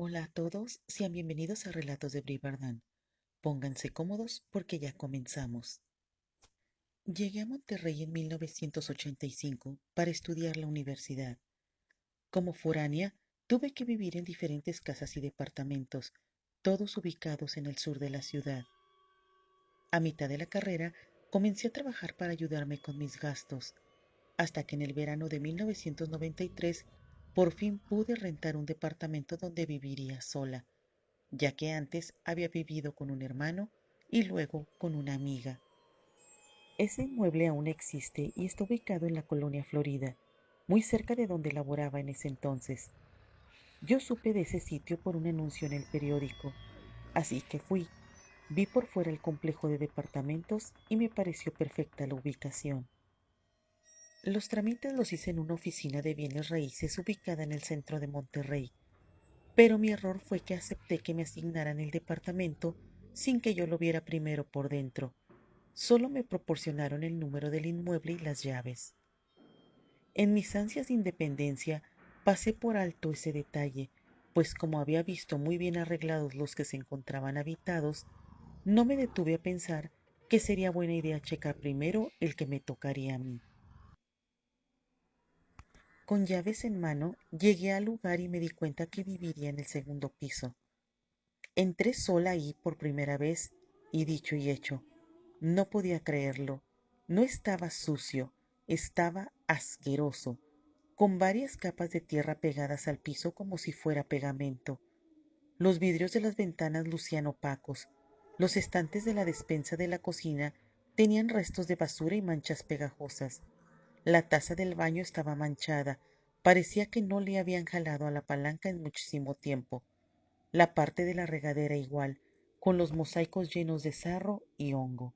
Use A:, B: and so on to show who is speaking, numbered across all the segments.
A: Hola a todos, sean bienvenidos a Relatos de Bri Bardán. Pónganse cómodos porque ya comenzamos. Llegué a Monterrey en 1985 para estudiar la universidad. Como foránea, tuve que vivir en diferentes casas y departamentos, todos ubicados en el sur de la ciudad. A mitad de la carrera, comencé a trabajar para ayudarme con mis gastos, hasta que en el verano de 1993 por fin pude rentar un departamento donde viviría sola, ya que antes había vivido con un hermano y luego con una amiga. Ese inmueble aún existe y está ubicado en la colonia Florida, muy cerca de donde laboraba en ese entonces. Yo supe de ese sitio por un anuncio en el periódico, así que fui. Vi por fuera el complejo de departamentos y me pareció perfecta la ubicación. Los trámites los hice en una oficina de bienes raíces ubicada en el centro de Monterrey, pero mi error fue que acepté que me asignaran el departamento sin que yo lo viera primero por dentro. Solo me proporcionaron el número del inmueble y las llaves. En mis ansias de independencia pasé por alto ese detalle, pues como había visto muy bien arreglados los que se encontraban habitados, no me detuve a pensar que sería buena idea checar primero el que me tocaría a mí. Con llaves en mano, llegué al lugar y me di cuenta que viviría en el segundo piso. Entré sola ahí por primera vez y dicho y hecho, no podía creerlo. No estaba sucio, estaba asqueroso, con varias capas de tierra pegadas al piso como si fuera pegamento. Los vidrios de las ventanas lucían opacos. Los estantes de la despensa de la cocina tenían restos de basura y manchas pegajosas. La taza del baño estaba manchada. Parecía que no le habían jalado a la palanca en muchísimo tiempo. La parte de la regadera igual, con los mosaicos llenos de sarro y hongo.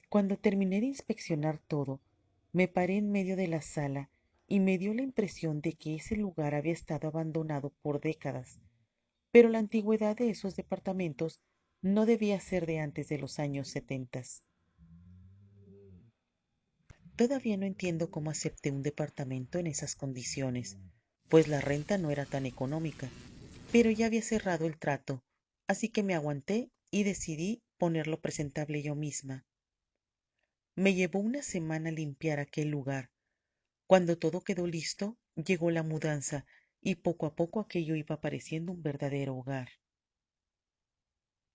A: Cuando terminé de inspeccionar todo, me paré en medio de la sala y me dio la impresión de que ese lugar había estado abandonado por décadas, pero la antigüedad de esos departamentos no debía ser de antes de los años 70. Todavía no entiendo cómo acepté un departamento en esas condiciones, pues la renta no era tan económica, pero ya había cerrado el trato, así que me aguanté y decidí ponerlo presentable yo misma. Me llevó una semana limpiar aquel lugar. Cuando todo quedó listo, llegó la mudanza y poco a poco aquello iba pareciendo un verdadero hogar.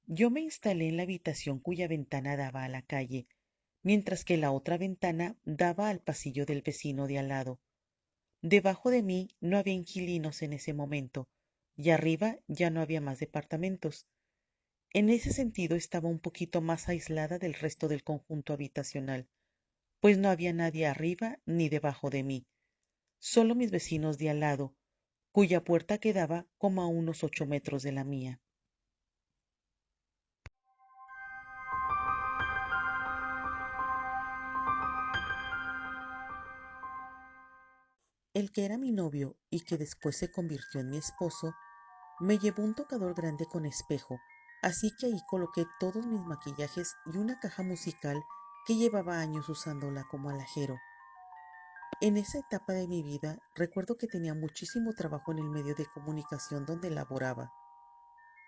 A: Yo me instalé en la habitación cuya ventana daba a la calle, mientras que la otra ventana daba al pasillo del vecino de al lado. Debajo de mí no había inquilinos en ese momento, y arriba ya no había más departamentos. En ese sentido estaba un poquito más aislada del resto del conjunto habitacional, pues no había nadie arriba ni debajo de mí, solo mis vecinos de al lado, cuya puerta quedaba como a unos 8 metros de la mía. El que era mi novio y que después se convirtió en mi esposo, me llevó un tocador grande con espejo, así que ahí coloqué todos mis maquillajes y una caja musical que llevaba años usándola como alajero. En esa etapa de mi vida recuerdo que tenía muchísimo trabajo en el medio de comunicación donde laboraba,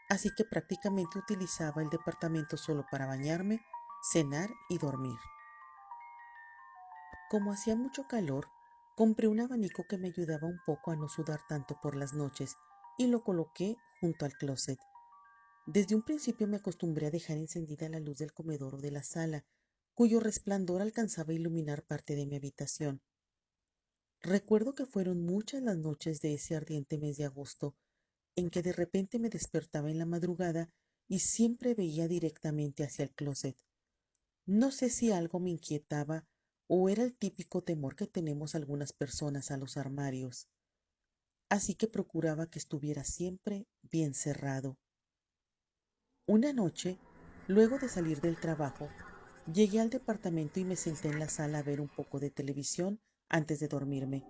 A: así que prácticamente utilizaba el departamento solo para bañarme, cenar y dormir. Como hacía mucho calor, compré un abanico que me ayudaba un poco a no sudar tanto por las noches y lo coloqué junto al closet. Desde un principio me acostumbré a dejar encendida la luz del comedor o de la sala, cuyo resplandor alcanzaba a iluminar parte de mi habitación. Recuerdo que fueron muchas las noches de ese ardiente mes de agosto en que de repente me despertaba en la madrugada y siempre veía directamente hacia el closet. No sé si algo me inquietaba o era el típico temor que tenemos algunas personas a los armarios, así que procuraba que estuviera siempre bien cerrado. Una noche, luego de salir del trabajo, llegué al departamento y me senté en la sala a ver un poco de televisión antes de dormirme.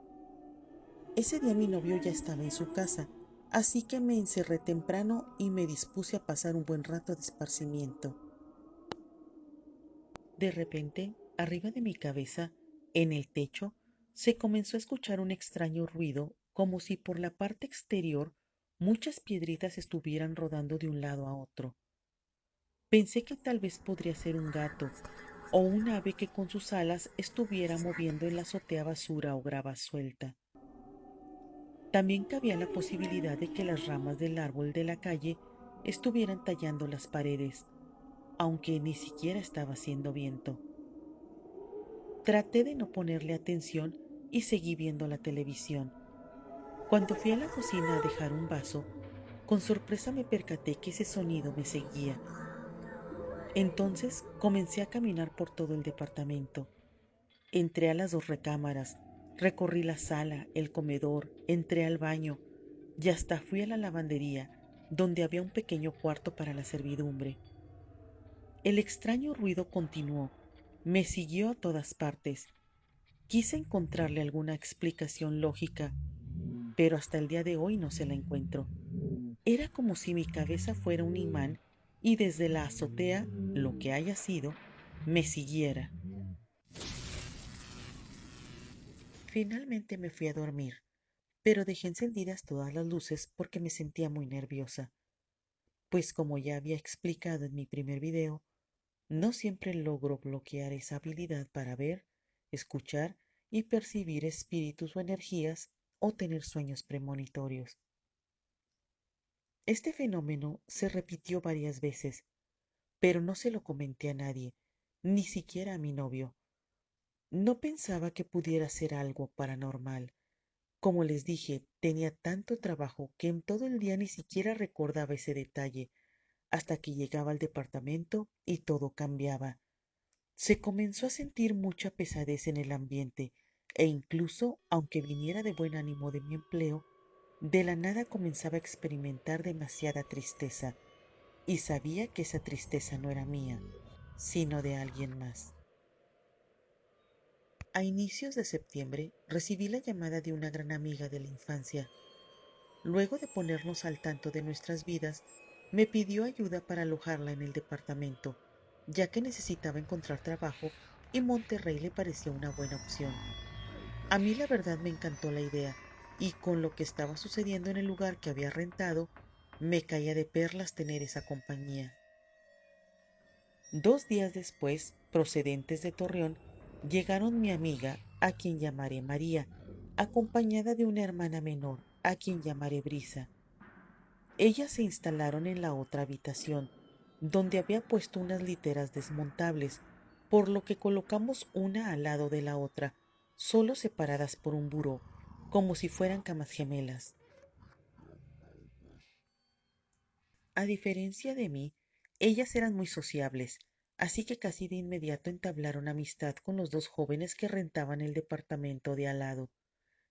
A: Ese día mi novio ya estaba en su casa, así que me encerré temprano y me dispuse a pasar un buen rato de esparcimiento. De repente, arriba de mi cabeza, en el techo, se comenzó a escuchar un extraño ruido, como si por la parte exterior muchas piedritas estuvieran rodando de un lado a otro. Pensé que tal vez podría ser un gato o un ave que con sus alas estuviera moviendo en la azotea basura o grava suelta. También cabía la posibilidad de que las ramas del árbol de la calle estuvieran tallando las paredes, aunque ni siquiera estaba haciendo viento. Traté de no ponerle atención y seguí viendo la televisión. Cuando fui a la cocina a dejar un vaso, con sorpresa me percaté que ese sonido me seguía. Entonces comencé a caminar por todo el departamento. Entré a las dos recámaras, recorrí la sala, el comedor, entré al baño y hasta fui a la lavandería, donde había un pequeño cuarto para la servidumbre. El extraño ruido continuó, me siguió a todas partes. Quise encontrarle alguna explicación lógica, pero hasta el día de hoy no se la encuentro. Era como si mi cabeza fuera un imán y desde la azotea, lo que haya sido, me siguiera. Finalmente me fui a dormir, pero dejé encendidas todas las luces porque me sentía muy nerviosa, pues como ya había explicado en mi primer video, no siempre logro bloquear esa habilidad para ver, escuchar y percibir espíritus o energías o tener sueños premonitorios. Este fenómeno se repitió varias veces, pero no se lo comenté a nadie, ni siquiera a mi novio. No pensaba que pudiera ser algo paranormal. Como les dije, tenía tanto trabajo que en todo el día ni siquiera recordaba ese detalle, hasta que llegaba al departamento y todo cambiaba. Se comenzó a sentir mucha pesadez en el ambiente, e incluso, aunque viniera de buen ánimo de mi empleo, de la nada comenzaba a experimentar demasiada tristeza, y sabía que esa tristeza no era mía, sino de alguien más. A inicios de septiembre recibí la llamada de una gran amiga de la infancia. Luego de ponernos al tanto de nuestras vidas, me pidió ayuda para alojarla en el departamento, ya que necesitaba encontrar trabajo y Monterrey le parecía una buena opción. A mí la verdad me encantó la idea, y con lo que estaba sucediendo en el lugar que había rentado, me caía de perlas tener esa compañía. 2 días después, procedentes de Torreón, llegaron mi amiga, a quien llamaré María, acompañada de una hermana menor, a quien llamaré Brisa. Ellas se instalaron en la otra habitación, donde había puesto unas literas desmontables, por lo que colocamos una al lado de la otra, solo separadas por un buró, como si fueran camas gemelas. A diferencia de mí, ellas eran muy sociables, así que casi de inmediato entablaron amistad con los dos jóvenes que rentaban el departamento de al lado,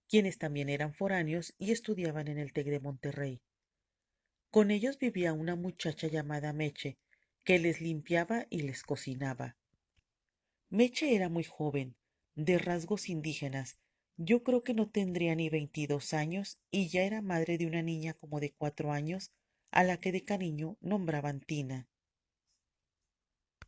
A: quienes también eran foráneos y estudiaban en el TEC de Monterrey. Con ellos vivía una muchacha llamada Meche, que les limpiaba y les cocinaba. Meche era muy joven, de rasgos indígenas. Yo creo que no tendría ni 22 años y ya era madre de una niña como de 4 años, a la que de cariño nombraban Tina.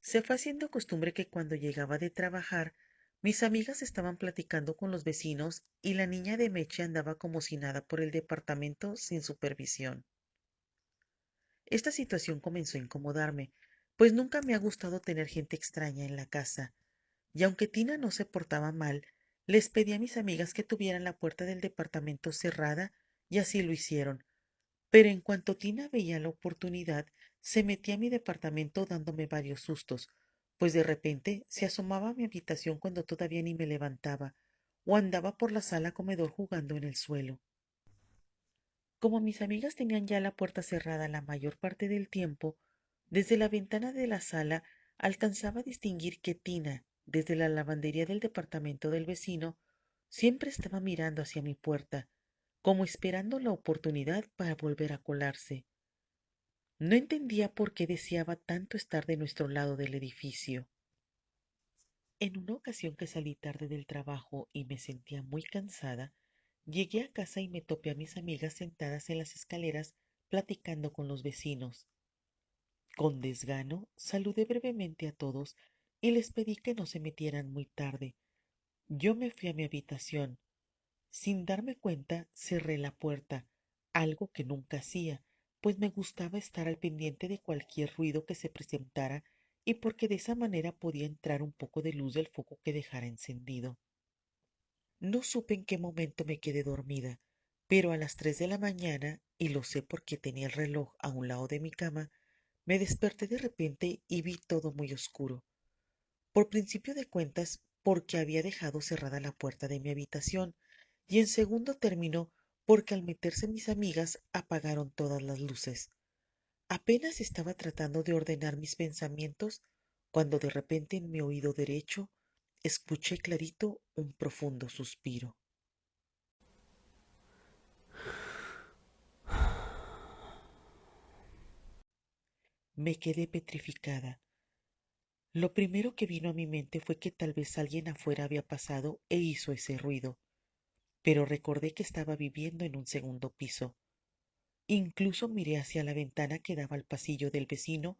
A: Se fue haciendo costumbre que cuando llegaba de trabajar, mis amigas estaban platicando con los vecinos y la niña de Meche andaba como si nada por el departamento sin supervisión. Esta situación comenzó a incomodarme, pues nunca me ha gustado tener gente extraña en la casa, y aunque Tina no se portaba mal, les pedí a mis amigas que tuvieran la puerta del departamento cerrada, y así lo hicieron. Pero en cuanto Tina veía la oportunidad, se metía a mi departamento dándome varios sustos, pues de repente se asomaba a mi habitación cuando todavía ni me levantaba, o andaba por la sala comedor jugando en el suelo. Como mis amigas tenían ya la puerta cerrada la mayor parte del tiempo, desde la ventana de la sala alcanzaba a distinguir que Tina, desde la lavandería del departamento del vecino, siempre estaba mirando hacia mi puerta, como esperando la oportunidad para volver a colarse. No entendía por qué deseaba tanto estar de nuestro lado del edificio. En una ocasión que salí tarde del trabajo y me sentía muy cansada, llegué a casa y me topé a mis amigas sentadas en las escaleras platicando con los vecinos. Con desgano, saludé brevemente a todos y les pedí que no se metieran muy tarde. Yo me fui a mi habitación. Sin darme cuenta, cerré la puerta, algo que nunca hacía, pues me gustaba estar al pendiente de cualquier ruido que se presentara y porque de esa manera podía entrar un poco de luz del foco que dejara encendido. No supe en qué momento me quedé dormida, pero a las 3 de la mañana, y lo sé porque tenía el reloj a un lado de mi cama, me desperté de repente y vi todo muy oscuro. Por principio de cuentas, porque había dejado cerrada la puerta de mi habitación, y en segundo término, porque al meterse mis amigas apagaron todas las luces. Apenas estaba tratando de ordenar mis pensamientos cuando de repente en mi oído derecho escuché clarito un profundo suspiro. Me quedé petrificada. Lo primero que vino a mi mente fue que tal vez alguien afuera había pasado e hizo ese ruido, pero recordé que estaba viviendo en un segundo piso. Incluso miré hacia la ventana que daba al pasillo del vecino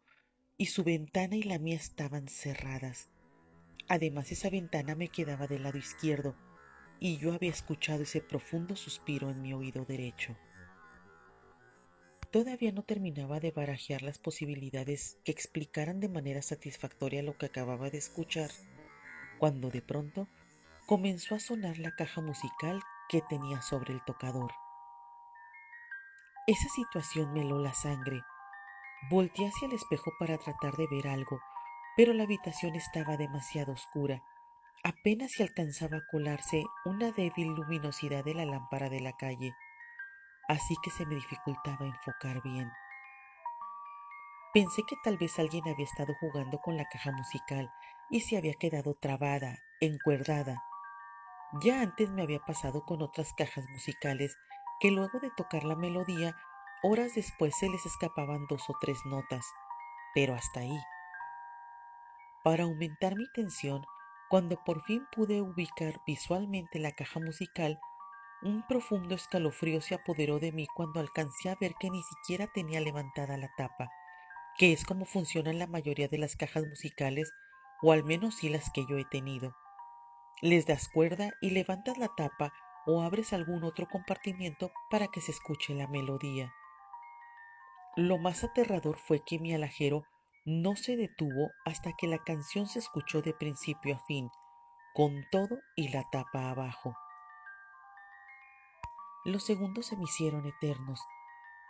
A: y su ventana y la mía estaban cerradas. Además, esa ventana me quedaba del lado izquierdo y yo había escuchado ese profundo suspiro en mi oído derecho. Todavía no terminaba de barajear las posibilidades que explicaran de manera satisfactoria lo que acababa de escuchar, cuando de pronto comenzó a sonar la caja musical que tenía sobre el tocador. Esa situación me heló la sangre. Volteé hacia el espejo para tratar de ver algo, pero la habitación estaba demasiado oscura. Apenas se alcanzaba a colarse una débil luminosidad de la lámpara de la calle, así que se me dificultaba enfocar bien. Pensé que tal vez alguien había estado jugando con la caja musical y se había quedado trabada, encuerdada. Ya antes me había pasado con otras cajas musicales que luego de tocar la melodía, horas después se les escapaban 2 o 3 notas, pero hasta ahí. Para aumentar mi tensión, cuando por fin pude ubicar visualmente la caja musical, un profundo escalofrío se apoderó de mí cuando alcancé a ver que ni siquiera tenía levantada la tapa, que es como funcionan la mayoría de las cajas musicales, o al menos sí las que yo he tenido. Les das cuerda y levantas la tapa o abres algún otro compartimiento para que se escuche la melodía. Lo más aterrador fue que mi alajero no se detuvo hasta que la canción se escuchó de principio a fin, con todo y la tapa abajo. Los segundos se me hicieron eternos.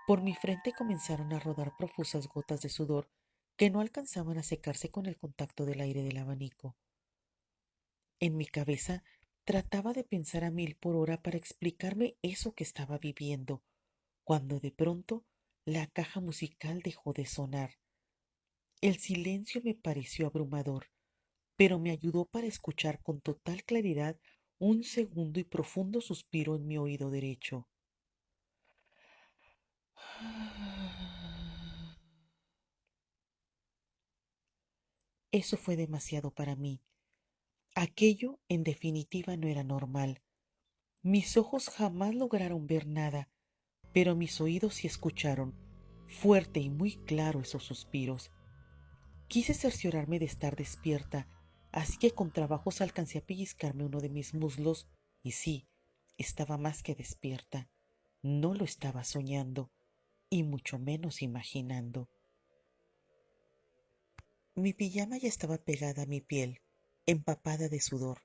A: Por mi frente comenzaron a rodar profusas gotas de sudor que no alcanzaban a secarse con el contacto del aire del abanico. En mi cabeza trataba de pensar a 1000 por hora para explicarme eso que estaba viviendo, cuando de pronto la caja musical dejó de sonar. El silencio me pareció abrumador, pero me ayudó para escuchar con total claridad un segundo y profundo suspiro en mi oído derecho. Eso fue demasiado para mí. Aquello, en definitiva, no era normal. Mis ojos jamás lograron ver nada, pero mis oídos sí escucharon, fuerte y muy claro, esos suspiros. Quise cerciorarme de estar despierta, así que con trabajos alcancé a pellizcarme uno de mis muslos, y sí, estaba más que despierta. No lo estaba soñando, y mucho menos imaginando. Mi pijama ya estaba pegada a mi piel, empapada de sudor.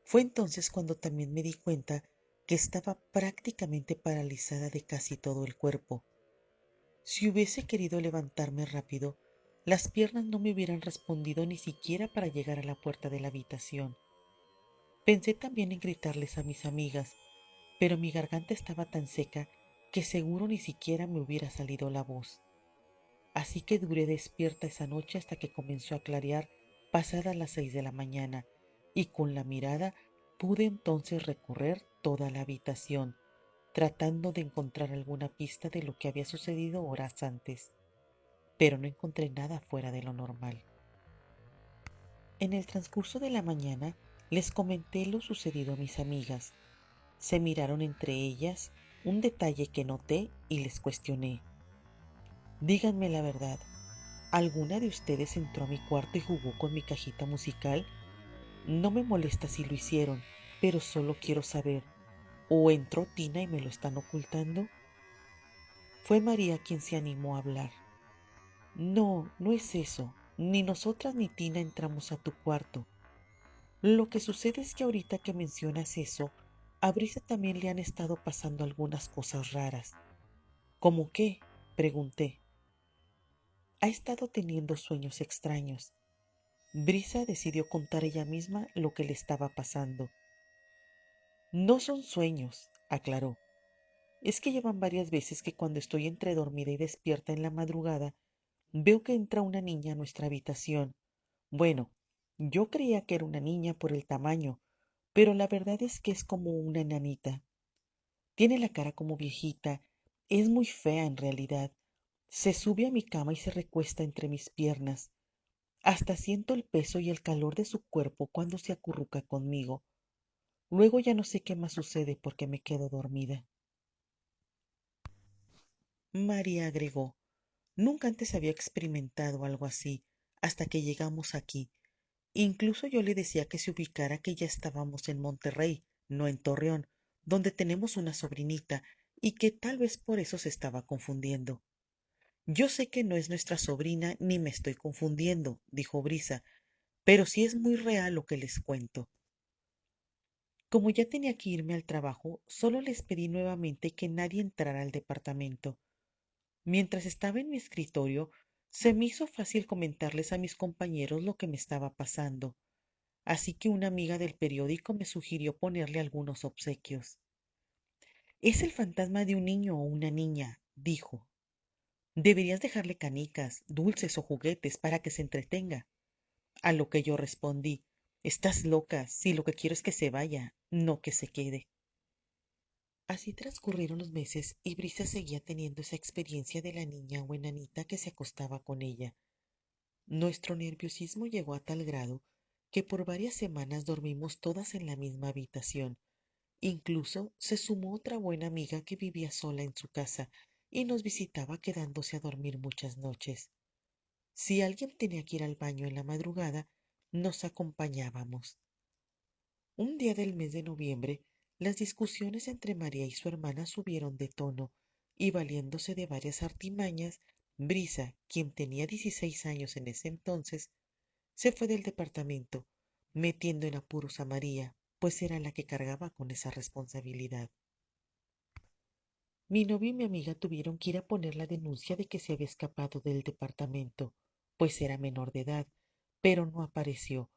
A: Fue entonces cuando también me di cuenta que estaba prácticamente paralizada de casi todo el cuerpo. Si hubiese querido levantarme rápido, las piernas no me hubieran respondido ni siquiera para llegar a la puerta de la habitación. Pensé también en gritarles a mis amigas, pero mi garganta estaba tan seca que seguro ni siquiera me hubiera salido la voz. Así que duré despierta esa noche hasta que comenzó a clarear pasadas las 6 de la mañana, y con la mirada pude entonces recorrer toda la habitación, tratando de encontrar alguna pista de lo que había sucedido horas antes, pero no encontré nada fuera de lo normal. En el transcurso de la mañana les comenté lo sucedido a mis amigas. Se miraron entre ellas, un detalle que noté, y les cuestioné. Díganme la verdad, ¿alguna de ustedes entró a mi cuarto y jugó con mi cajita musical? No me molesta si lo hicieron, pero solo quiero saber, ¿o entró Tina y me lo están ocultando? Fue María quien se animó a hablar. No, no es eso. Ni nosotras ni Tina entramos a tu cuarto. Lo que sucede es que ahorita que mencionas eso, a Brisa también le han estado pasando algunas cosas raras. ¿Cómo qué? Pregunté. Ha estado teniendo sueños extraños. Brisa decidió contar ella misma lo que le estaba pasando. No son sueños, aclaró. Es que llevan varias veces que cuando estoy entre dormida y despierta en la madrugada, veo que entra una niña a nuestra habitación. Bueno, yo creía que era una niña por el tamaño, pero la verdad es que es como una enanita. Tiene la cara como viejita, es muy fea en realidad. Se sube a mi cama y se recuesta entre mis piernas. Hasta siento el peso y el calor de su cuerpo cuando se acurruca conmigo. Luego ya no sé qué más sucede porque me quedo dormida. María agregó, nunca antes había experimentado algo así, hasta que llegamos aquí. Incluso yo le decía que se ubicara que ya estábamos en Monterrey, no en Torreón, donde tenemos una sobrinita, y que tal vez por eso se estaba confundiendo. Yo sé que no es nuestra sobrina ni me estoy confundiendo, dijo Brisa, pero sí es muy real lo que les cuento. Como ya tenía que irme al trabajo, solo les pedí nuevamente que nadie entrara al departamento. Mientras estaba en mi escritorio, se me hizo fácil comentarles a mis compañeros lo que me estaba pasando, así que una amiga del periódico me sugirió ponerle algunos obsequios. Es el fantasma de un niño o una niña, dijo. Deberías dejarle canicas, dulces o juguetes para que se entretenga. A lo que yo respondí, estás loca, si lo que quiero es que se vaya, no que se quede. Así transcurrieron los meses y Brisa seguía teniendo esa experiencia de la niña o enanita que se acostaba con ella. Nuestro nerviosismo llegó a tal grado que por varias semanas dormimos todas en la misma habitación. Incluso se sumó otra buena amiga que vivía sola en su casa y nos visitaba quedándose a dormir muchas noches. Si alguien tenía que ir al baño en la madrugada, nos acompañábamos. Un día del mes de noviembre, las discusiones entre María y su hermana subieron de tono, y valiéndose de varias artimañas, Brisa, quien tenía 16 años en ese entonces, se fue del departamento, metiendo en apuros a María, pues era la que cargaba con esa responsabilidad. Mi novio y mi amiga tuvieron que ir a poner la denuncia de que se había escapado del departamento, pues era menor de edad, pero no apareció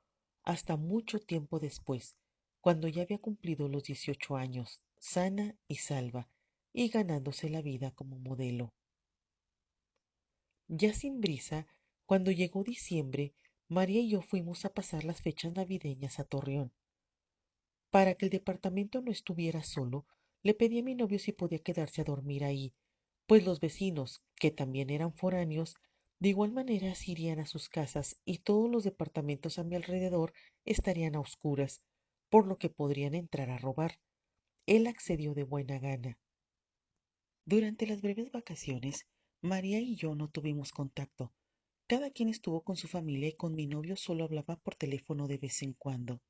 A: hasta mucho tiempo después, cuando ya había cumplido los 18 años, sana y salva, y ganándose la vida como modelo. Ya sin Brisa, cuando llegó diciembre, María y yo fuimos a pasar las fechas navideñas a Torreón. Para que el departamento no estuviera solo, le pedí a mi novio si podía quedarse a dormir ahí, pues los vecinos, que también eran foráneos, de igual manera se irían a sus casas y todos los departamentos a mi alrededor estarían a oscuras, por lo que podrían entrar a robar. Él accedió de buena gana. Durante las breves vacaciones, María y yo no tuvimos contacto. Cada quien estuvo con su familia y con mi novio solo hablaba por teléfono de vez en cuando.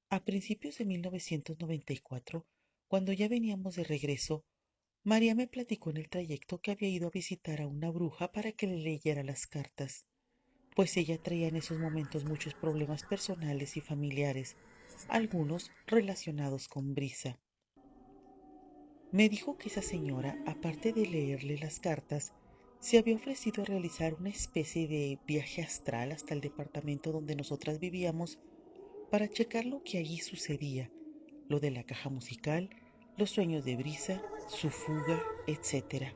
A: A principios de 1994, cuando ya veníamos de regreso, María me platicó en el trayecto que había ido a visitar a una bruja para que le leyera las cartas, pues ella traía en esos momentos muchos problemas personales y familiares, algunos relacionados con Brisa. Me dijo que esa señora, aparte de leerle las cartas, se había ofrecido a realizar una especie de viaje astral hasta el departamento donde nosotras vivíamos para checar lo que allí sucedía, lo de la caja musical, los sueños de Brisa, su fuga, etcétera.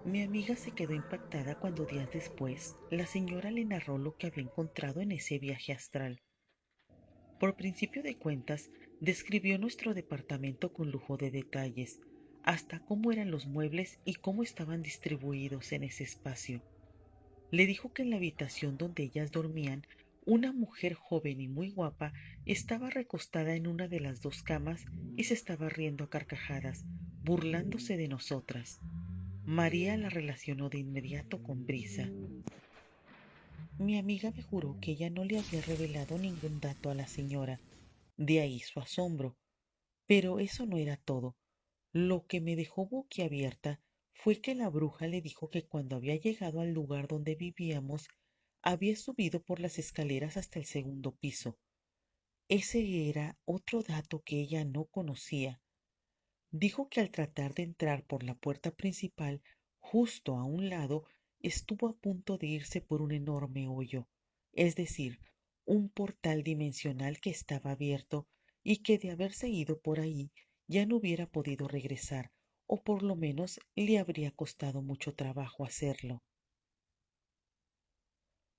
A: Mi amiga se quedó impactada cuando días después la señora le narró lo que había encontrado en ese viaje astral. Por principio de cuentas, describió nuestro departamento con lujo de detalles, hasta cómo eran los muebles y cómo estaban distribuidos en ese espacio. Le dijo que en la habitación donde ellas dormían, una mujer joven y muy guapa estaba recostada en una de las dos camas y se estaba riendo a carcajadas, burlándose de nosotras. María la relacionó de inmediato con Brisa. Mi amiga me juró que ella no le había revelado ningún dato a la señora, de ahí su asombro. Pero eso no era todo. Lo que me dejó boquiabierta fue que la bruja le dijo que cuando había llegado al lugar donde vivíamos, había subido por las escaleras hasta el segundo piso. Ese era otro dato que ella no conocía. Dijo que al tratar de entrar por la puerta principal, justo a un lado, estuvo a punto de irse por un enorme hoyo, es decir, un portal dimensional que estaba abierto y que de haberse ido por ahí ya no hubiera podido regresar, o por lo menos le habría costado mucho trabajo hacerlo.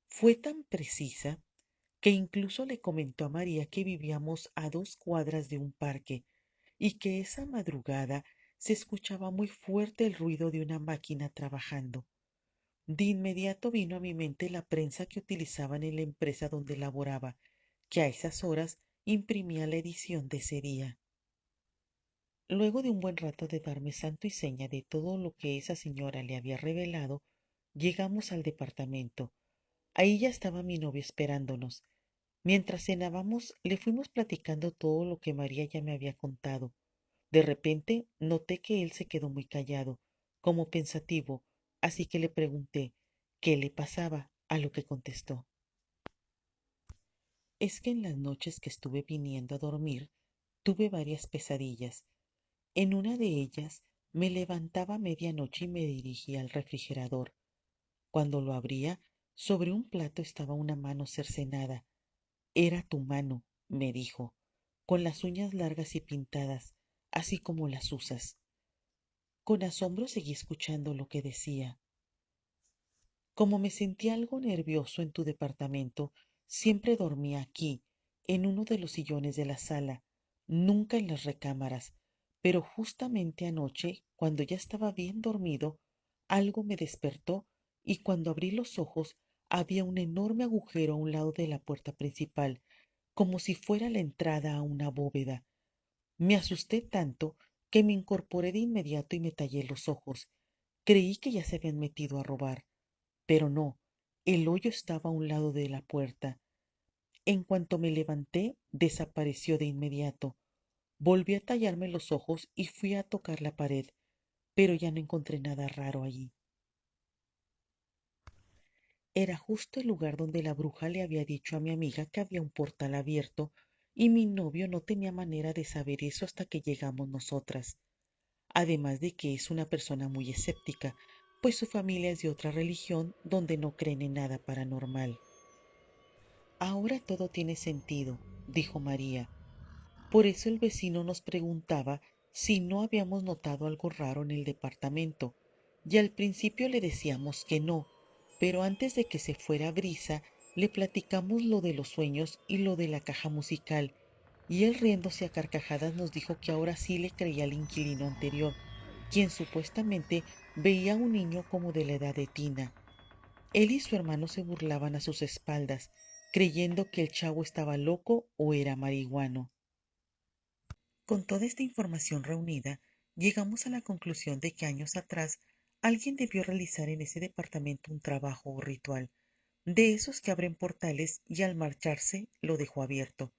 A: Fue tan precisa que incluso le comentó a María que vivíamos a 2 cuadras de un parque y que esa madrugada se escuchaba muy fuerte el ruido de una máquina trabajando. De inmediato vino a mi mente la prensa que utilizaban en la empresa donde laboraba, que a esas horas imprimía la edición de ese día. Luego de un buen rato de darme santo y seña de todo lo que esa señora le había revelado, llegamos al departamento. Ahí ya estaba mi novio esperándonos. Mientras cenábamos, le fuimos platicando todo lo que María ya me había contado. De repente noté que él se quedó muy callado, como pensativo, así que le pregunté qué le pasaba, a lo que contestó. Es que en las noches que estuve viniendo a dormir, tuve varias pesadillas. En una de ellas me levantaba a medianoche y me dirigía al refrigerador. Cuando lo abría, sobre un plato estaba una mano cercenada. Era tu mano, me dijo, con las uñas largas y pintadas, así como las usas. Con asombro seguí escuchando lo que decía. Como me sentía algo nervioso en tu departamento, siempre dormía aquí, en uno de los sillones de la sala, nunca en las recámaras, pero justamente anoche, cuando ya estaba bien dormido, algo me despertó y cuando abrí los ojos había un enorme agujero a un lado de la puerta principal, como si fuera la entrada a una bóveda. Me asusté tanto que me incorporé de inmediato y me tallé los ojos. Creí que ya se habían metido a robar, pero no, el hoyo estaba a un lado de la puerta. En cuanto me levanté, desapareció de inmediato. Volví a tallarme los ojos y fui a tocar la pared, pero ya no encontré nada raro allí. Era justo el lugar donde la bruja le había dicho a mi amiga que había un portal abierto, y mi novio no tenía manera de saber eso hasta que llegamos nosotras. Además de que es una persona muy escéptica, pues su familia es de otra religión donde no creen en nada paranormal. Ahora todo tiene sentido, dijo María. Por eso el vecino nos preguntaba si no habíamos notado algo raro en el departamento, y al principio le decíamos que no, pero antes de que se fuera Brisa, le platicamos lo de los sueños y lo de la caja musical, y él riéndose a carcajadas nos dijo que ahora sí le creía al inquilino anterior, quien supuestamente veía a un niño como de la edad de Tina. Él y su hermano se burlaban a sus espaldas, creyendo que el chavo estaba loco o era marihuano. Con toda esta información reunida, llegamos a la conclusión de que años atrás alguien debió realizar en ese departamento un trabajo o ritual, de esos que abren portales y al marcharse lo dejó abierto,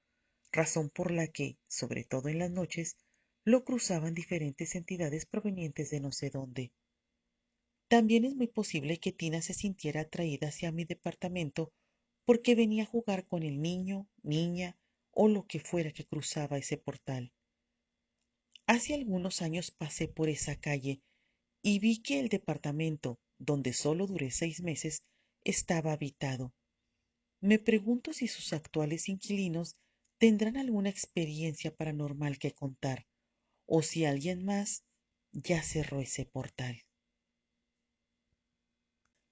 A: razón por la que, sobre todo en las noches, lo cruzaban diferentes entidades provenientes de no sé dónde. También es muy posible que Tina se sintiera atraída hacia mi departamento porque venía a jugar con el niño, niña o lo que fuera que cruzaba ese portal. Hace algunos años pasé por esa calle y vi que el departamento, donde solo duré 6 meses, estaba habitado. Me pregunto si sus actuales inquilinos tendrán alguna experiencia paranormal que contar, o si alguien más ya cerró ese portal.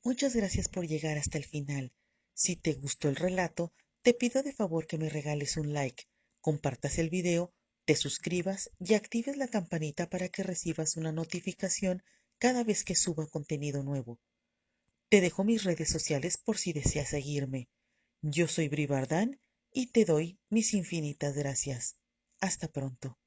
A: Muchas gracias por llegar hasta el final. Si te gustó el relato, te pido de favor que me regales un like, compartas el video, te suscribas y actives la campanita para que recibas una notificación cada vez que suba contenido nuevo. Te dejo mis redes sociales por si deseas seguirme. Yo soy Bri Bardán y te doy mis infinitas gracias. Hasta pronto.